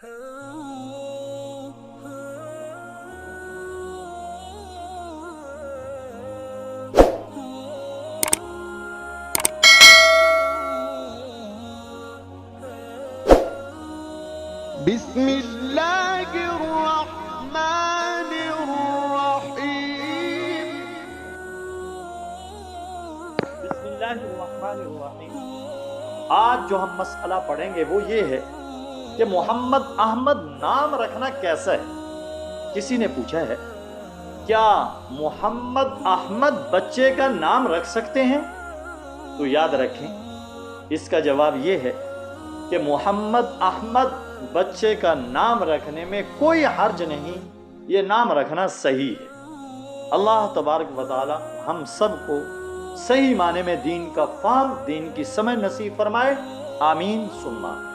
بسم اللہ الرحمن الرحیم۔ بسم اللہ الرحمن الرحیم۔ آج جو ہم مسئلہ پڑھیں گے وہ یہ ہے کہ محمد احمد نام رکھنا کیسا ہے۔ کسی نے پوچھا ہے کیا محمد احمد بچے کا نام رکھ سکتے ہیں؟ تو یاد رکھیں اس کا جواب یہ ہے کہ محمد احمد بچے کا نام رکھنے میں کوئی حرج نہیں، یہ نام رکھنا صحیح ہے۔ اللہ تبارک و تعالی ہم سب کو صحیح معنی میں دین کا فہم، دین کی سمجھ نصیب فرمائے، آمین ثم آمین۔